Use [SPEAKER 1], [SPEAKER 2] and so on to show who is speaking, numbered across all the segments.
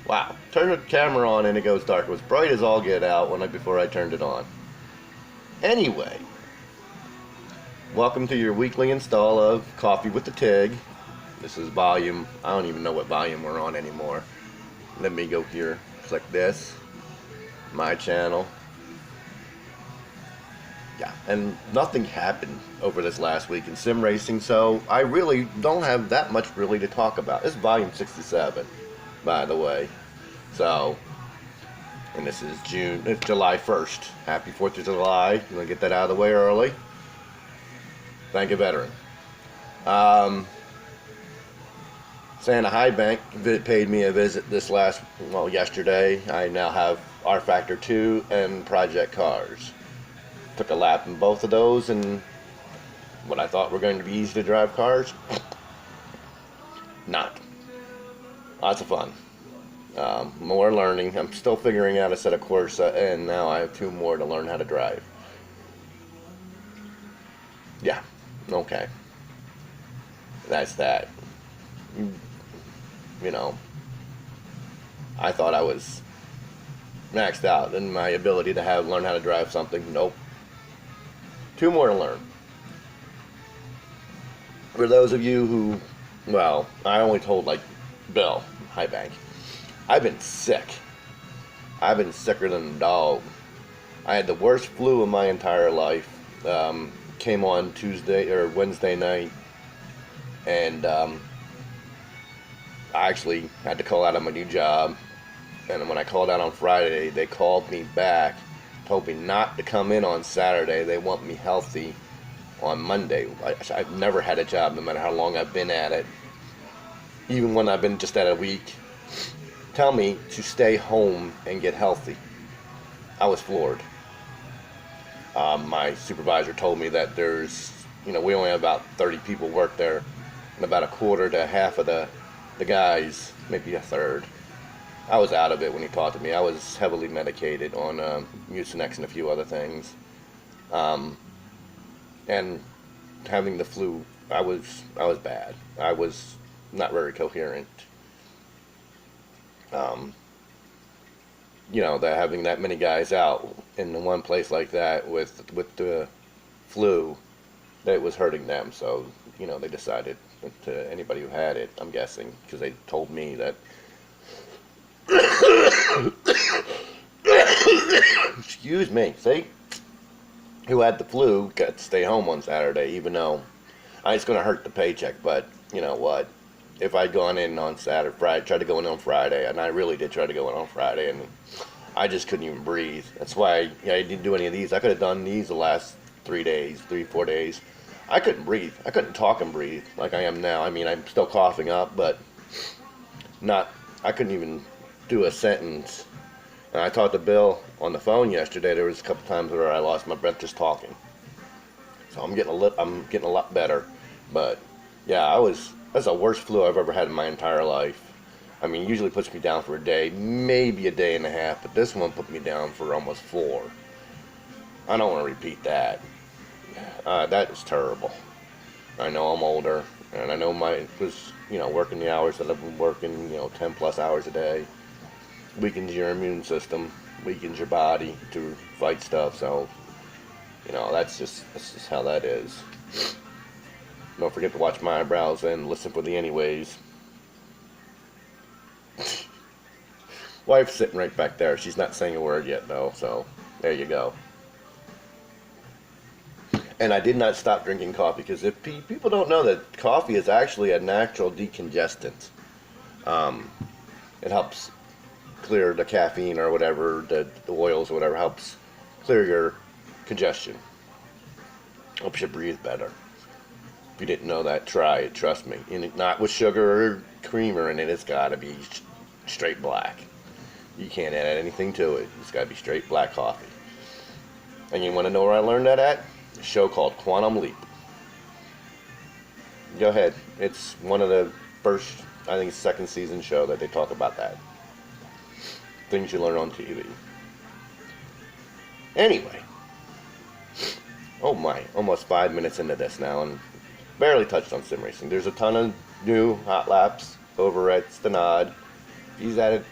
[SPEAKER 1] Wow. Turned the camera on and it goes dark. It was bright as all get out before I turned it on. Anyway, welcome to your weekly install of Coffee with the Tigg. This is volume. I don't even know what volume we're on anymore. Let me go here. Click this. My channel. Yeah, and nothing happened over this last week in sim racing, so I really don't have that much really to talk about. It's volume 67, by the way. So, and this is it's July 1st. Happy 4th of July. You want to get that out of the way early? Thank you, veteran. Santa High Bank paid me a visit yesterday. I now have R Factor 2 and Project Cars. Took a lap in both of those, and what I thought were going to be easy to drive cars, not. Lots of fun. More learning. I'm still figuring out a set of Corsa, and now I have 2 more to learn how to drive. Yeah, okay. That's that. You know, I thought I was maxed out in my ability to learn how to drive something. Nope. 2 more to learn. For those of you who, well, I only told Bill, High Bank. I've been sick. I've been sicker than a dog. I had the worst flu of my entire life. Came on Tuesday or Wednesday night, and I actually had to call out on my new job. And when I called out on Friday, they called me back, told me not to come in on Saturday. They want me healthy on Monday. I've never had a job, no matter how long I've been at it. Even when I've been just at a week, tell me to stay home and get healthy. I was floored. My supervisor told me that we only have about 30 people work there, and about a quarter to half of the guys, maybe a third. I was out of it when he talked to me. I was heavily medicated on Mucinex and a few other things. And having the flu, I was bad. I was not very coherent. Having that many guys out in one place like that with the flu, that was hurting them. So, they decided to anybody who had it, I'm guessing, because they told me that excuse me, see, who had the flu got to stay home on Saturday, even though it's going to hurt the paycheck. But you know what? If I'd gone in on Friday, tried to go in on Friday, and I really did try to go in on Friday, and I just couldn't even breathe. That's why I didn't do any of these. I could have done these the last 4 days. I couldn't breathe. I couldn't talk and breathe like I am now. I mean, I'm still coughing up, but I couldn't even do a sentence. And I talked to Bill on the phone yesterday. There was a couple times where I lost my breath just talking. So I'm getting a lot better. But yeah, that's the worst flu I've ever had in my entire life. I mean, it usually puts me down for a day, maybe a day and a half, but this one put me down for almost 4. I don't want to repeat that. That is terrible. I know I'm older, and I know working the hours that I've been working, 10 plus hours a day, weakens your immune system, weakens your body to fight stuff. So, that's just how that is. Don't forget to watch my eyebrows and listen for the anyways. Wife's sitting right back there. She's not saying a word yet, though, so there you go. And I did not stop drinking coffee, because if people don't know that coffee is actually a natural decongestant. It helps clear the caffeine or whatever, the oils or whatever, helps clear your congestion. Helps you breathe better. If you didn't know that, try it, trust me. And not with sugar or creamer in it. It's got to be straight black. You can't add anything to it. It's got to be straight black coffee. And you want to know where I learned that at? A show called Quantum Leap. Go ahead. It's one of the first, I think, second season show that they talk about that. Things you learn on TV. Anyway. Oh my, almost 5 minutes into this now, and barely touched on sim racing. There's a ton of new hot laps over at Stenod. He's at it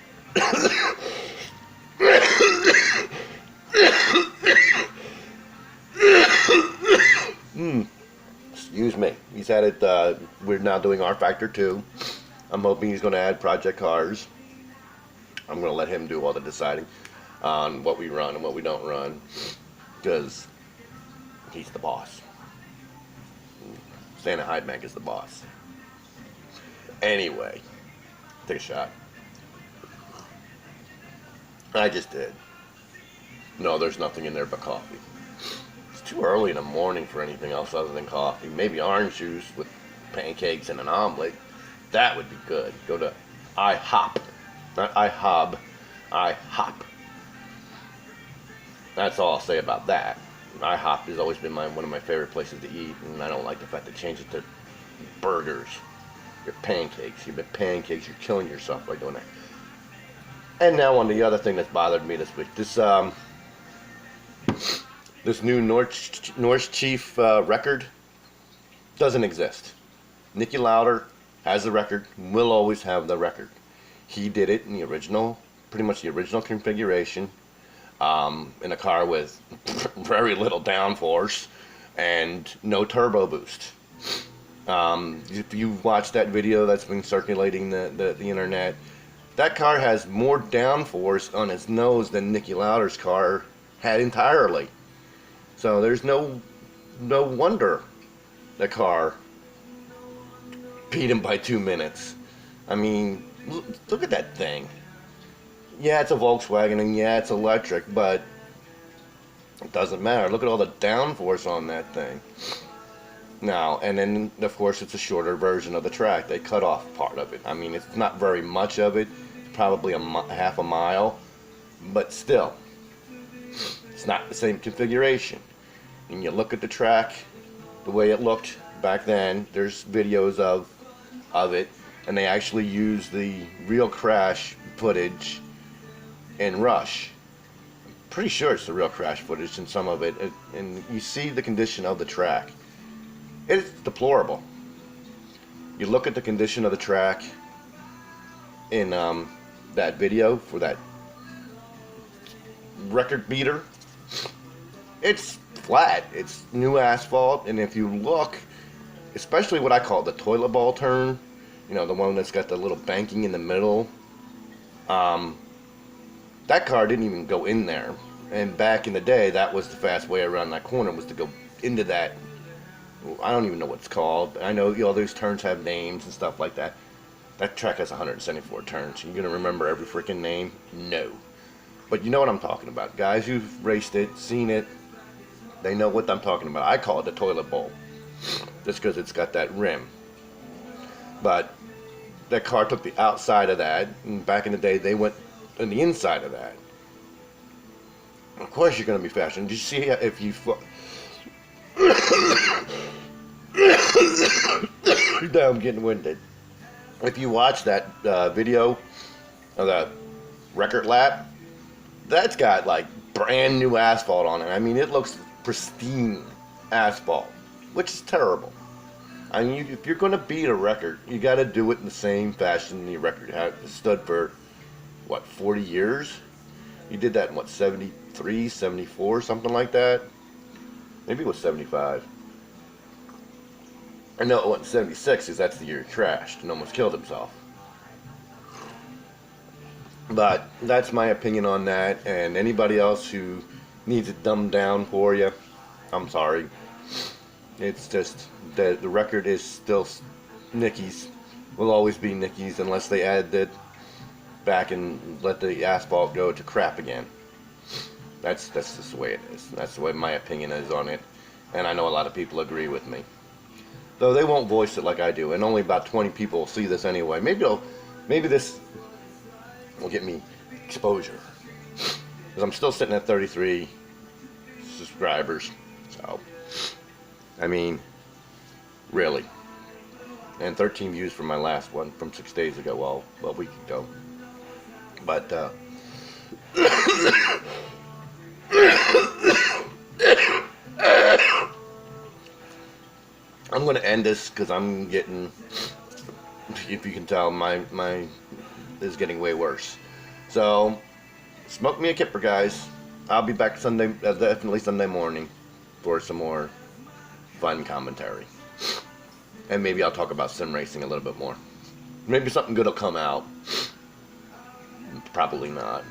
[SPEAKER 1] Excuse me. He's had it. We're now doing R Factor 2. I'm hoping he's going to add Project Cars. I'm going to let him do all the deciding on what we run and what we don't run, because he's the boss. Santa Hydebank is the boss. Anyway, take a shot. I just did. No, there's nothing in there but coffee. It's too early in the morning for anything else other than coffee. Maybe orange juice with pancakes and an omelet. That would be good. Go to IHOP. Not IHOB. IHOP. That's all I'll say about that. IHOP has always been one of my favorite places to eat, and I don't like the fact they changed it to burgers. Your pancakes. You've been pancakes. You're killing yourself by doing that. And now on the other thing that's bothered me this week. This new North Chief record doesn't exist. Nicky Lauder has the record, will always have the record. He did it in the original, pretty much the original configuration, in a car with very little downforce and no turbo boost. If you watch that video that's been circulating the internet, that car has more downforce on its nose than Nicky Lauder's car had entirely. So there's no wonder the car beat him by 2 minutes. I mean, look at that thing. Yeah, it's a Volkswagen, and yeah, it's electric, but it doesn't matter. Look at all the downforce on that thing. Now, and then, of course, it's a shorter version of the track. They cut off part of it. I mean, it's not very much of it. It's probably half a mile. But still, it's not the same configuration. And you look at the track, the way it looked back then. There's videos of it, and they actually use the real crash footage in Rush. I'm pretty sure it's the real crash footage in some of it, and you see the condition of the track. It's deplorable. You look at the condition of the track in that video for that record beater. It's flat. It's new asphalt, and if you look, especially what I call the toilet bowl turn, you know, the one that's got the little banking in the middle, that car didn't even go in there. And back in the day, that was the fast way around that corner, was to go into that. I don't even know what it's called. I know, you know, those turns have names and stuff like that. That track has 174 turns. You're going to remember every freaking name? No. But you know what I'm talking about. Guys who've raced it, seen it, they know what I'm talking about. I call it the toilet bowl, just because it's got that rim. But that car took the outside of that, and back in the day, they went on the inside of that. Of course you're going to be faster. And did you see if you... Now I'm getting winded. If you watch that video of the record lap, that's got like brand new asphalt on it. I mean, it looks pristine asphalt, which is terrible. I mean, if you're going to beat a record, you got to do it in the same fashion the record had stood for, what, 40 years? You did that in, what, 73, 74, something like that? Maybe it was 75. I know it wasn't 76 because that's the year he crashed and almost killed himself. But that's my opinion on that, and anybody else who needs it dumbed down for you, I'm sorry. It's just that the record is still Nicky's, will always be Nicky's unless they add it back and let the asphalt go to crap again. That's just the way it is. That's the way my opinion is on it, and I know a lot of people agree with me. Though they won't voice it like I do, and only about 20 people will see this anyway. Maybe this will get me exposure, because I'm still sitting at 33 subscribers. So, I mean, really, and 13 views from my last one from 6 days ago. Well, a week ago. But I'm going to end this because I'm getting, if you can tell, my is getting way worse. So, smoke me a kipper, guys. I'll be back Sunday, definitely Sunday morning, for some more fun commentary. And maybe I'll talk about sim racing a little bit more. Maybe something good will come out. Probably not.